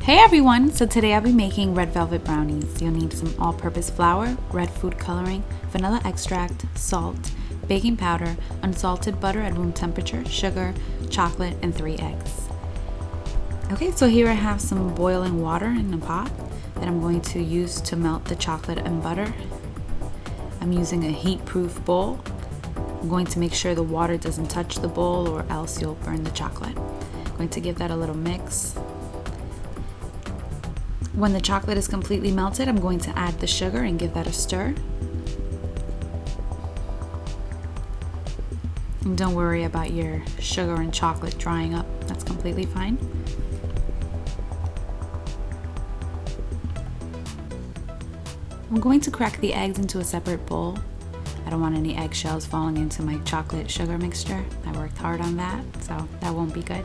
Hey everyone! So today I'll be making red velvet brownies. You'll need some all-purpose flour, red food coloring, vanilla extract, salt, baking powder, unsalted butter at room temperature, sugar, chocolate, and 3 eggs. Okay, so here I have some boiling water in a pot that I'm going to use to melt the chocolate and butter. I'm using a heat-proof bowl. I'm going to make sure the water doesn't touch the bowl or else you'll burn the chocolate. I'm going to give that a little mix. When the chocolate is completely melted, I'm going to add the sugar and give that a stir. And don't worry about your sugar and chocolate drying up. That's completely fine. I'm going to crack the eggs into a separate bowl. I don't want any eggshells falling into my chocolate sugar mixture. I worked hard on that, so that won't be good.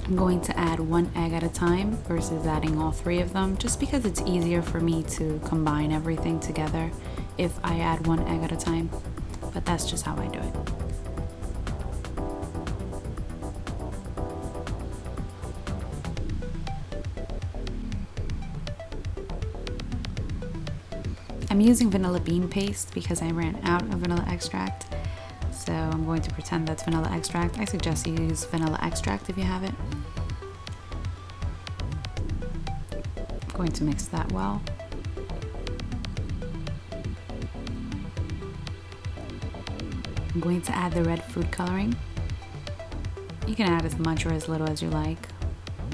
I'm going to add 1 egg at a time versus adding all 3 of them, just because it's easier for me to combine everything together if I add 1 egg at a time, but that's just how I do it. I'm using vanilla bean paste because I ran out of vanilla extract. So I'm going to pretend that's vanilla extract. I suggest you use vanilla extract if you have it. I'm going to mix that well. I'm going to add the red food coloring. You can add as much or as little as you like.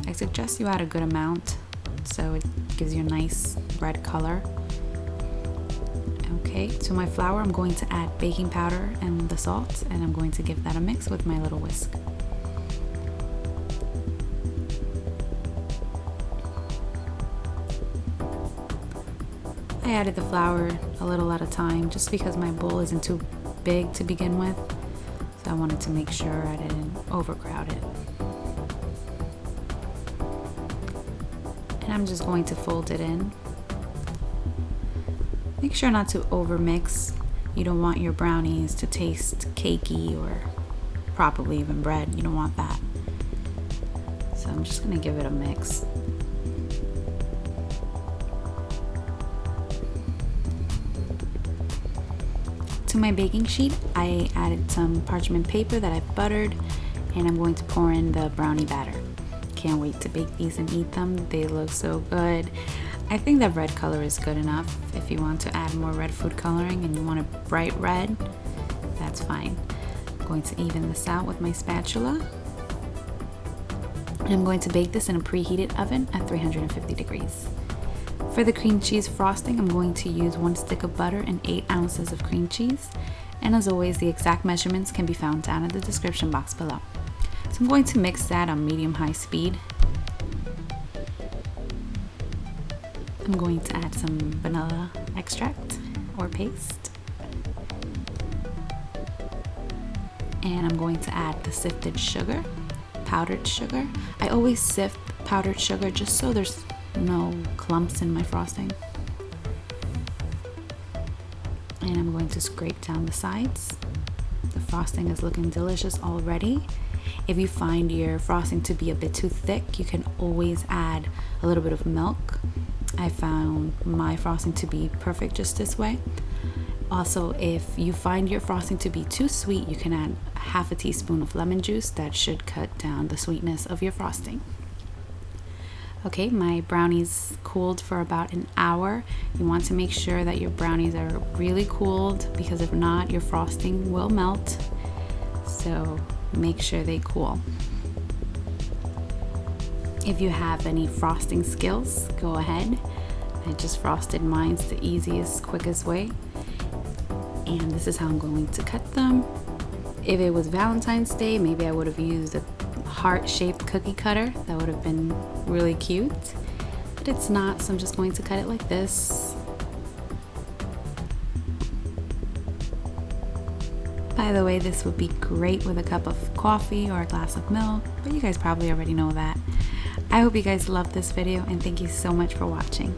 I suggest you add a good amount so it gives you a nice red color. Okay, to my flour I'm going to add baking powder and the salt, and I'm going to give that a mix with my little whisk. I added the flour a little at a time just because my bowl isn't too big to begin with, so I wanted to make sure I didn't overcrowd it. And I'm just going to fold it in. Make sure not to overmix. You don't want your brownies to taste cakey or probably even bread. You don't want that. So I'm just gonna give it a mix. To my baking sheet, I added some parchment paper that I've buttered, and I'm going to pour in the brownie batter. Can't wait to bake these and eat them. They look so good. I think that red color is good enough. If you want to add more red food coloring and you want a bright red, that's fine. I'm going to even this out with my spatula. And I'm going to bake this in a preheated oven at 350 degrees. For the cream cheese frosting, I'm going to use 1 stick of butter and 8 ounces of cream cheese. And as always, the exact measurements can be found down in the description box below. So I'm going to mix that on medium-high speed. I'm going to add some vanilla extract or paste. And I'm going to add the sifted sugar, powdered sugar. I always sift powdered sugar just so there's no clumps in my frosting. And I'm going to scrape down the sides. The frosting is looking delicious already. If you find your frosting to be a bit too thick, you can always add a little bit of milk. I found my frosting to be perfect just this way. Also, if you find your frosting to be too sweet, you can add half a teaspoon of lemon juice. That should cut down the sweetness of your frosting. Okay, my brownies cooled for about an hour. You want to make sure that your brownies are really cooled, because if not, your frosting will melt. So make sure they cool. If you have any frosting skills, go ahead. I just frosted mine the easiest, quickest way. And this is how I'm going to cut them. If it was Valentine's Day, maybe I would have used a heart-shaped cookie cutter. That would have been really cute. But it's not, so I'm just going to cut it like this. By the way, this would be great with a cup of coffee or a glass of milk, but you guys probably already know that. I hope you guys loved this video, and thank you so much for watching.